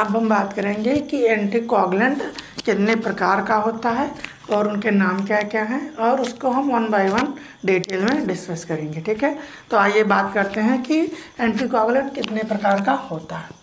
अब हम बात करेंगे कि एंटीकोगुलेंट कितने प्रकार का होता है और उनके नाम क्या क्या हैं, और उसको हम वन बाय वन डिटेल में डिस्कस करेंगे। ठीक है, तो आइए बात करते हैं कि एंटीकोगुलेंट कितने प्रकार का होता है।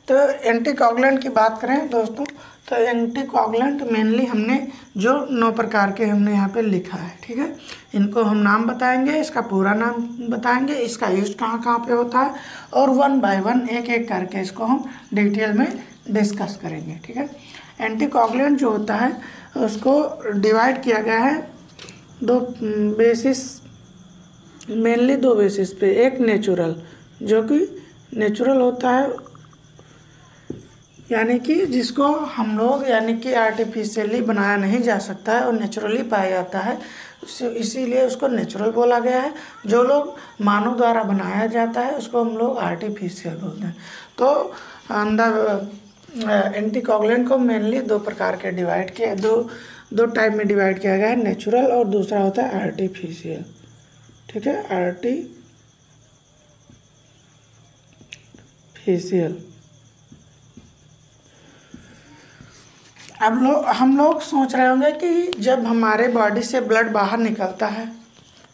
तो एंटीकोगुलेंट की बात करें दोस्तों, तो एंटीकोगुलेंट मेनली हमने जो 9 प्रकार के हमने यहाँ पे लिखा है। ठीक है, इनको हम नाम बताएंगे, इसका पूरा नाम बताएंगे, इसका यूज कहाँ कहाँ पे होता है, और वन बाय वन एक एक करके इसको हम डिटेल में डिस्कस करेंगे। ठीक है, एंटीकोगुलेंट जो होता है उसको डिवाइड किया गया है दो बेसिस, मेनली दो बेसिस पे। एक नेचुरल, जो कि नेचुरल होता है, यानी कि जिसको हम लोग यानी कि आर्टिफिशियली बनाया नहीं जा सकता है और नेचुरली पाया जाता है, इसीलिए उसको नेचुरल बोला गया है। जो लोग मानव द्वारा बनाया जाता है उसको हम लोग आर्टिफिशियल बोलते हैं। तो अंदर एंटीकोगुलेंट को मेनली दो प्रकार के डिवाइड किया, दो टाइप में डिवाइड किया गया है, नेचुरल और दूसरा होता है आर्टिफिशियल। ठीक है, आर्टिफिशियल। अब हम लोग सोच रहे होंगे कि जब हमारे बॉडी से ब्लड बाहर निकलता है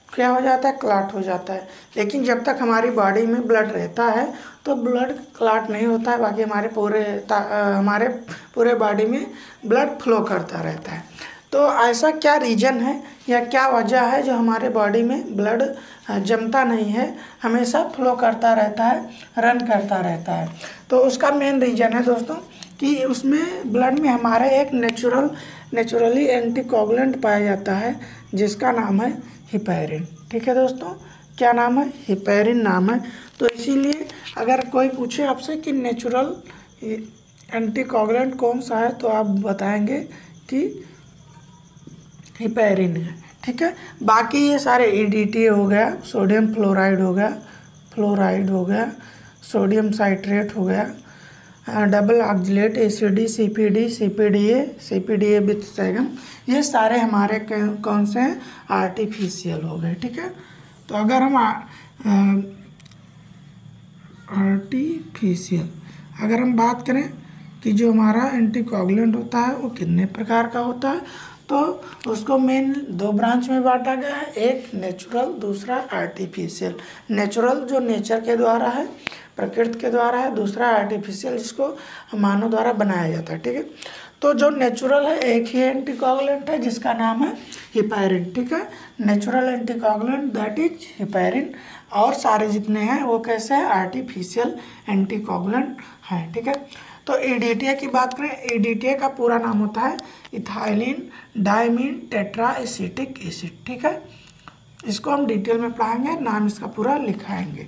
क्या हो जाता है, क्लॉट हो जाता है। लेकिन जब तक हमारी बॉडी में ब्लड रहता है तो ब्लड क्लॉट नहीं होता है, बाकी हमारे पूरे बॉडी में ब्लड फ्लो करता रहता है। तो ऐसा क्या रीज़न है या क्या वजह है जो हमारे बॉडी में ब्लड जमता नहीं है, हमेशा फ्लो करता रहता है, रन करता रहता है? तो उसका मेन रीज़न है दोस्तों कि उसमें ब्लड में हमारे एक नेचुरली एंटीकोगुलेंट पाया जाता है जिसका नाम है हिपैरिन। ठीक है दोस्तों, क्या नाम है? हिपैरिन नाम है। तो इसीलिए अगर कोई पूछे आपसे कि नेचुरल एंटीकोगुलेंट कौन सा है तो आप बताएंगे कि हिपैरिन है। ठीक है, बाकी ये सारे EDTA हो गया, सोडियम फ्लोराइड हो गया, सोडियम साइट्रेट हो गया, डबल ऑक्जेलेट एसिडी, CPDA विथ सेगम, ये सारे हमारे कौन से हैं? आर्टिफिशियल हो गए। ठीक है, तो अगर हम अगर हम बात करें कि जो हमारा एंटीकोगुलेंट होता है वो कितने प्रकार का होता है, तो उसको मेन दो ब्रांच में बांटा गया है, एक नेचुरल, दूसरा आर्टिफिशियल। नेचुरल जो नेचर के द्वारा है, प्रकृति के द्वारा है, दूसरा आर्टिफिशियल जिसको मानव द्वारा बनाया जाता है। ठीक है, तो जो नेचुरल है एक ही एंटीकोगुलेंट है जिसका नाम है हिपैरिन। ठीक है, natural anticoagulant that is heparin, और सारे जितने हैं वो कैसे हैं? आर्टिफिशियल एंटीकोगुलेंट हैं। ठीक है, तो EDTA की बात करें, EDTA का पूरा नाम होता है ethylene diamine tetra acetic acid. ठीक है, इसको हम डिटेल में पढ़ाएंगे, नाम इसका पूरा लिखाएंगे।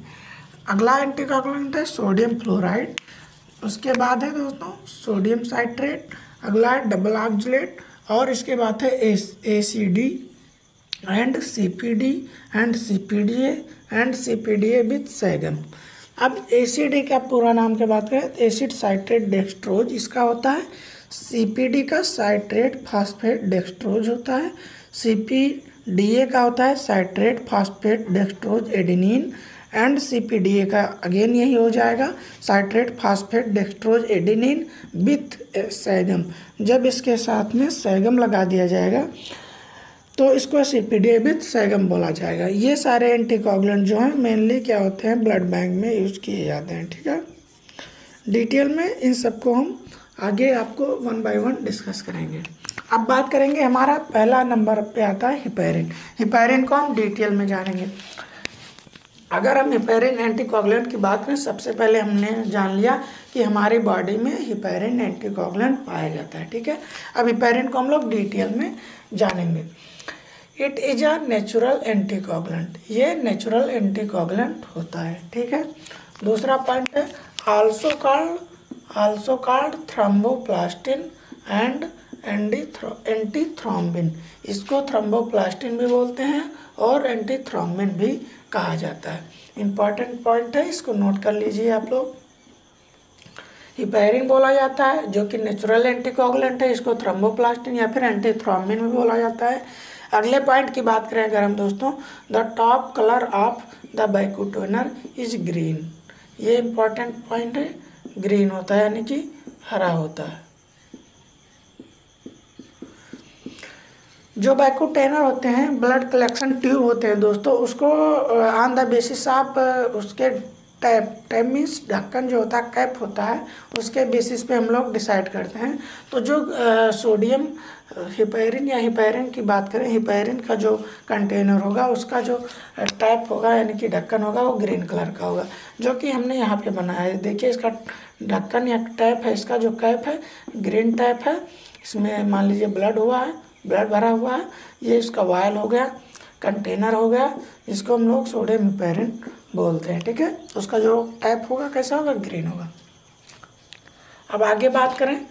अगला एंटीकोगुलेंट है सोडियम फ्लोराइड, उसके बाद है दोस्तों सोडियम साइट्रेट, अगला है डबल ऑक्जेलेट, और इसके बाद है ACD एंड CPDA विथ सेगम। अब ACD का पूरा नाम की बात करें तो एसिड साइट्रेट डेक्सट्रोज इसका होता है, CPD का साइट्रेट फास्फेट डेक्सट्रोज होता है, CPDA का होता है citrate phosphate dextrose adenine, and CPDA का अगेन यही हो जाएगा citrate phosphate dextrose adenine with सेगम। जब इसके साथ में सेगम लगा दिया जाएगा तो इसको CPDA विथ सेगम बोला जाएगा। ये सारे एंटीकोगुलेंट जो हैं मेनली क्या होते हैं? ब्लड बैंक में यूज किए जाते हैं। ठीक है, डिटेल में इन सबको हम आगे आपको वन बाय वन डिस्कस करेंगे। अब बात करेंगे, हमारा पहला नंबर पे आता है हिपैरिन। हिपैरिन को हम डिटेल में जानेंगे। अगर हम हिपैरिन एंटीकोगुलेंट की बात करें, सबसे पहले हमने जान लिया कि हमारी बॉडी में हिपैरिन एंटीकोगुलेंट पाया जाता है। ठीक है, अब हिपैरिन को हम लोग डिटेल में जानेंगे। It is a natural anticoagulant, ये नेचुरल एंटीकोगुलेंट होता है। ठीक है, दूसरा पॉइंट है also called thromboplastin and antithrombin. इसको थ्रोम्बोप्लास्टिन भी बोलते हैं और एंटीथ्रोम्बिन भी कहा जाता है। इंपॉर्टेंट पॉइंट है, इसको नोट कर लीजिए आप लोग। हिपैरिन बोला जाता है जो कि नेचुरल एंटीकोगुलेंट है, इसको थ्रोम्बोप्लास्टिन या फिर एंटीथ्रोम्बिन भी बोला जाता है। अगले पॉइंट की बात करें अगर हम दोस्तों, the top colour of the vacutainer is green. ये इंपॉर्टेंट पॉइंट है, ग्रीन होता है यानी कि हरा होता है। जो वैक्यूटेनर होते हैं, ब्लड कलेक्शन ट्यूब होते हैं दोस्तों, उसको ऑन द बेसिस आप उसके टैप मीन्स ढक्कन जो होता है, कैप होता है, उसके बेसिस पे हम लोग डिसाइड करते हैं। तो जो सोडियम हिपैरिन या हिपैरिन की बात करें, हिपैरिन का जो कंटेनर होगा उसका जो टैप होगा यानी कि ढक्कन होगा वो ग्रीन कलर का होगा, जो कि हमने यहाँ पे बनाया है। देखिए इसका ढक्कन या टैप है, इसका जो कैप है ग्रीन टैप है। इसमें मान लीजिए ब्लड हुआ है, ब्लड भरा हुआ है, ये इसका वायल हो गया, कंटेनर हो गया, इसको हम लोग सोडियम हिपैरिन बोलते हैं। ठीक है, उसका जो टैप होगा कैसा होगा, ग्रीन होगा। अब आगे बात करें,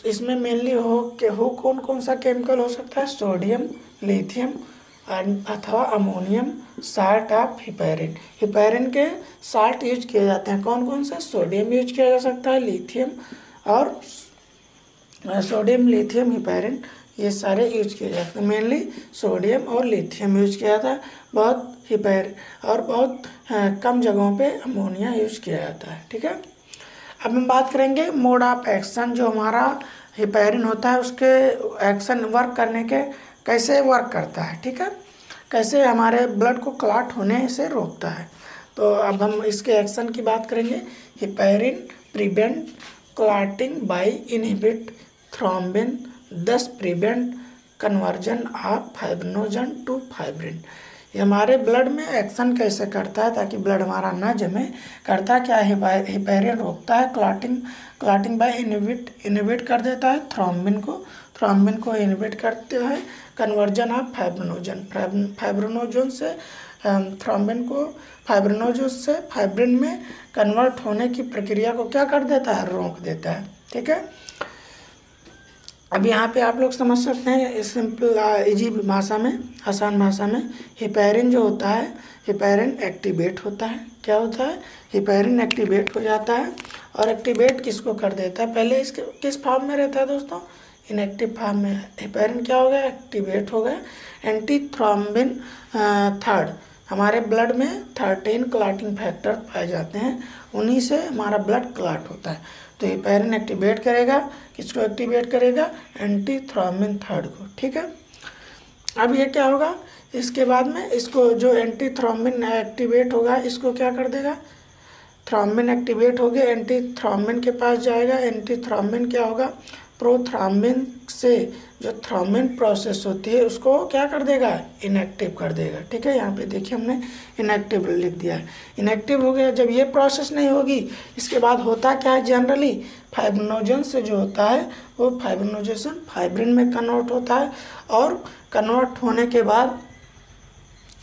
इसमें मेनली हो कौन कौन सा केमिकल हो सकता है, सोडियम, लिथियम अथवा ammonium salt of heparin. Heparin के साल्ट यूज किए जाते हैं, कौन कौन से, सोडियम यूज किया जा सकता है, लिथियम और सोडियम, लिथियम, हिपैरिन, ये सारे यूज किए जाते हैं। मेनली सोडियम और लिथियम यूज किया जाता है, बहुत हिपैरिन और बहुत कम जगहों पे अमोनिया यूज किया जाता है। ठीक है, अब हम बात करेंगे मोड ऑफ एक्शन। जो हमारा हिपैरिन होता है उसके एक्शन वर्क करने के कैसे वर्क करता है। ठीक है, कैसे हमारे ब्लड को क्लॉट होने से रोकता है। तो अब हम इसके एक्शन की बात करेंगे। Heparin prevent clotting by inhibit thrombin, this prevent conversion of fibrinogen to fibrin. ये हमारे ब्लड में एक्शन कैसे करता है ताकि ब्लड हमारा ना जमे, करता क्या है, हिपैरिन रोकता है क्लॉटिंग बाय इनहिबिट कर देता है थ्रोम्बिन को इनहिबिट करते हैं, कन्वर्जन ऑफ फाइब्रिनोजन से थ्रोम्बिन को फाइब्रिनोजन से फाइब्रिन में कन्वर्ट होने की प्रक्रिया को क्या कर देता है, रोक देता है। ठीक है, अब यहाँ पे आप लोग समझ सकते हैं सिंपल इजी भाषा में, आसान भाषा में, हिपैरिन जो होता है, हिपैरिन एक्टिवेट होता है। क्या होता है, हिपैरिन एक्टिवेट हो जाता है। और एक्टिवेट किसको कर देता है, पहले इसके किस फॉर्म में रहता है दोस्तों, इनएक्टिव फॉर्म में। हिपैरिन क्या हो गया, एक्टिवेट हो गया। एंटी थ्रोम्बिन थर्ड, हमारे ब्लड में 13 क्लॉटिंग फैक्टर पाए जाते हैं, उन्हीं से हमारा ब्लड क्लॉट होता है। तो हिपैरिन एक्टिवेट करेगा, किसको एक्टिवेट करेगा, एंटी थ्रोम्बिन थर्ड को। ठीक है, अब ये क्या होगा, इसके बाद में इसको जो एंटी थ्रोम्बिन एक्टिवेट होगा इसको क्या कर देगा, थ्रोम्बिन एक्टिवेट हो गया, एंटी थ्रोम्बिन के पास जाएगा। एंटी थ्रोम्बिन क्या होगा, प्रोथ्रोम्बिन से जो थ्रोम्बिन प्रोसेस होती है उसको क्या कर देगा, इनएक्टिव कर देगा। ठीक है, यहाँ पे देखिए हमने इनएक्टिव लिख दिया है, इनएक्टिव हो गया। जब ये प्रोसेस नहीं होगी इसके बाद होता क्या है, जनरली फाइब्रिनोजन से जो होता है वो फाइब्रिनोजेशन फाइब्रिन में कन्वर्ट होता है। और कन्वर्ट होने के बाद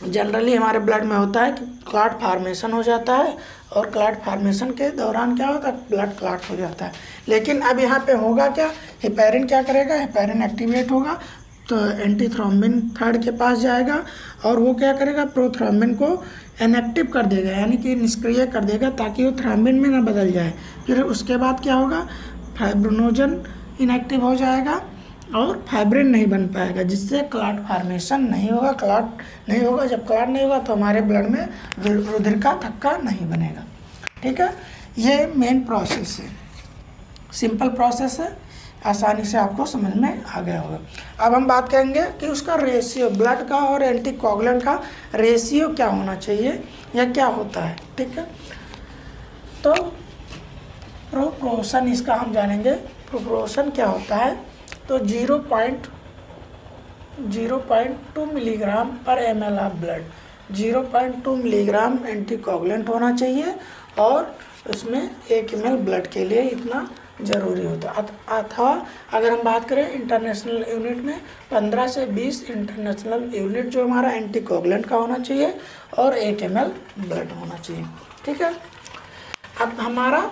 जनरली हमारे ब्लड में होता है कि क्लॉट फार्मेशन हो जाता है, और क्लॉट फार्मेशन के दौरान क्या होता है, ब्लड क्लॉट हो जाता है। लेकिन अब यहाँ पे होगा क्या, हिपैरिन क्या करेगा, हिपैरिन एक्टिवेट होगा तो एंटी थ्रोम्बिन थर्ड के पास जाएगा और वो क्या करेगा, प्रोथ्रोम्बिन को इनएक्टिव कर देगा, यानी कि निष्क्रिय कर देगा ताकि वो थ्रोम्बिन में ना बदल जाए। फिर उसके बाद क्या होगा, फाइब्रिनोजन इनएक्टिव हो जाएगा और फाइब्रिन नहीं बन पाएगा, जिससे क्लॉट फार्मेशन नहीं होगा। क्लॉट नहीं होगा, जब क्लॉट नहीं होगा तो हमारे ब्लड में रुधिर का थक्का नहीं बनेगा। ठीक है, ये मेन प्रोसेस है, सिंपल प्रोसेस है, आसानी से आपको समझ में आ गया होगा। अब हम बात करेंगे कि उसका रेशियो, ब्लड का और एंटीकोगुलेंट का रेशियो क्या होना चाहिए या क्या होता है। ठीक है, तो प्रोपोर्शन इसका हम जानेंगे। प्रोपोर्शन क्या होता है, तो 0.2 मिलीग्राम पर ml of blood, 0.2 milligram anticoagulant होना चाहिए और उसमें 1 ml ब्लड के लिए इतना ज़रूरी होता है। अथवा अगर हम बात करें इंटरनेशनल यूनिट में 15 से 20 इंटरनेशनल यूनिट जो हमारा एंटीकोगुलेंट का होना चाहिए और 1 ml ब्लड होना चाहिए। ठीक है, अब हमारा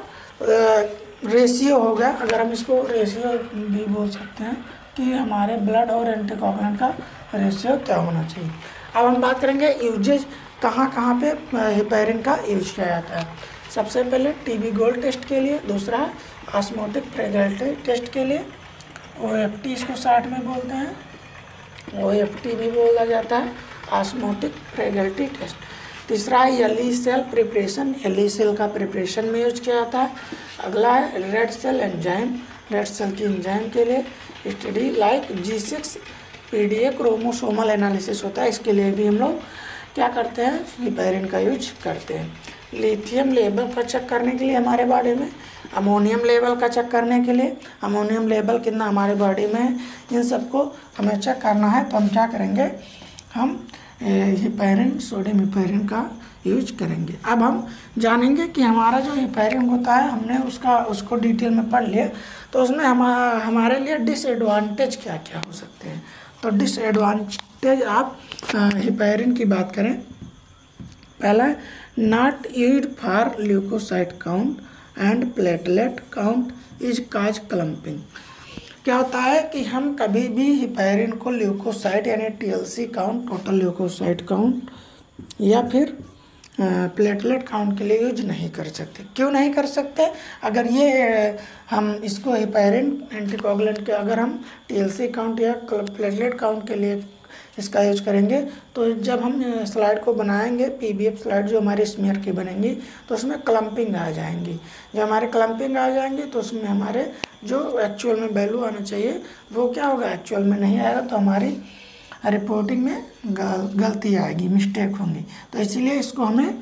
रेशियो हो गया, अगर हम इसको रेशियो भी बोल सकते हैं कि हमारे ब्लड और एंटीकोगुलेंट का रेशियो क्या होना चाहिए। अब हम बात करेंगे यूजेज, कहाँ कहाँ पे हिपैरिन का यूज किया जाता है। सबसे पहले टीबी गोल्ड टेस्ट के लिए, दूसरा है ऑस्मोटिक फ्रेगलिटी टेस्ट के लिए, OFT इसको शॉर्ट में बोलते हैं, OFT भी बोला जाता है, ऑस्मोटिक फ्रेगलिटी टेस्ट। तीसरा है येली सेल प्रिपरेशन, येली सेल का प्रिपरेशन में यूज किया जाता है। अगला है red cell enzyme red cell की एंजाइम के लिए study like G6PD chromosomal analysis होता है, इसके लिए भी हम लोग क्या करते हैं, हिपैरिन का यूज करते हैं। लिथियम लेवल का चेक करने के लिए हमारे बॉडी में, अमोनियम लेवल का चेक करने के लिए, अमोनियम लेवल कितना हमारे बॉडी में है, इन सबको हमें चेक करना है। तो हम क्या करेंगे, हम हिपैरिन, सोडियम हिपैरिन का यूज करेंगे। अब हम जानेंगे कि हमारा जो हिपैरिन होता है, हमने उसको डिटेल में पढ़ लिया, तो उसमें हमारे लिए डिसएडवांटेज क्या क्या हो सकते हैं। तो डिसएडवांटेज आप हिपैरिन की बात करें, पहला है not used for leucocyte count and platelet count is cause clumping. क्या होता है कि हम कभी भी हिपैरिन को ल्यूकोसाइट यानी TLC count, total leucocyte count, या फिर प्लेटलेट काउंट के लिए यूज नहीं कर सकते। क्यों नहीं कर सकते, अगर ये हम इसको हिपैरिन एंटीकोगुलेंट के अगर हम TLC काउंट या प्लेटलेट काउंट के लिए इसका यूज करेंगे, तो जब हम स्लाइड को बनाएंगे, PBF स्लाइड जो हमारी स्मीयर की बनेंगी, तो उसमें क्लम्पिंग आ जाएंगी। जब हमारे क्लम्पिंग आ जाएंगी तो उसमें हमारे जो एक्चुअल में वैल्यू आना चाहिए वो क्या होगा, एक्चुअल में नहीं आएगा, तो हमारी रिपोर्टिंग में गलती आएगी, मिस्टेक होंगी। तो इसीलिए इसको हमें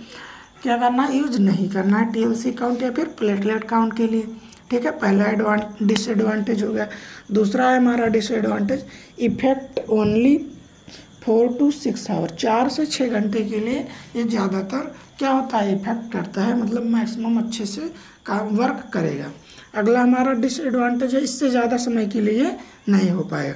क्या करना, यूज नहीं करना है TLC काउंट या फिर प्लेटलेट काउंट के लिए। ठीक है, पहला डिसएडवांटेज हो गया। दूसरा है हमारा disadvantage, effect only 4 to 6 hour, 4 से 6 घंटे के लिए ये ज़्यादातर क्या होता है, इफेक्ट करता है, मतलब मैक्सिमम अच्छे से काम वर्क करेगा। अगला हमारा डिसएडवांटेज है, इससे ज़्यादा समय के लिए नहीं हो पाएगा,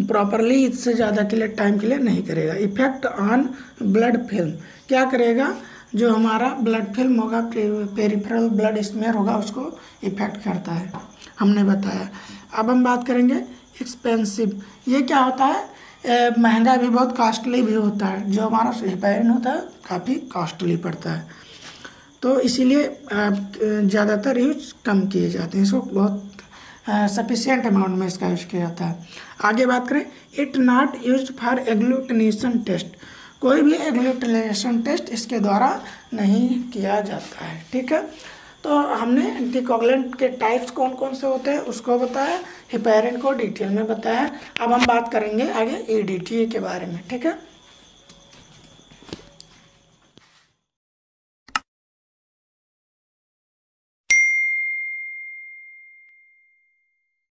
प्रॉपरली इससे ज़्यादा के लिए टाइम के लिए नहीं करेगा। इफेक्ट ऑन ब्लड फिल्म, क्या करेगा, जो हमारा ब्लड फिल्म होगा, पेरिफेरल ब्लड स्मेयर होगा, उसको इफेक्ट करता है, हमने बताया। अब हम बात करेंगे एक्सपेंसिव, ये क्या होता है, महंगा भी बहुत, कॉस्टली भी होता है। जो हमारा हिपैरिन होता है काफ़ी कॉस्टली पड़ता है, तो इसीलिए ज़्यादातर यूज कम किए जाते हैं, इसको बहुत सफिशिएंट अमाउंट में इसका यूज किया जाता है। आगे बात करें, it not used for agglutination test, कोई भी एग्लूटिनेशन टेस्ट इसके द्वारा नहीं किया जाता है। ठीक है, तो हमने एंटीकोगुलेंट के टाइप्स कौन कौन से होते हैं उसको बताया, हिपैरिन को डिटेल में बताया। अब हम बात करेंगे आगे EDTA के बारे में। ठीक है।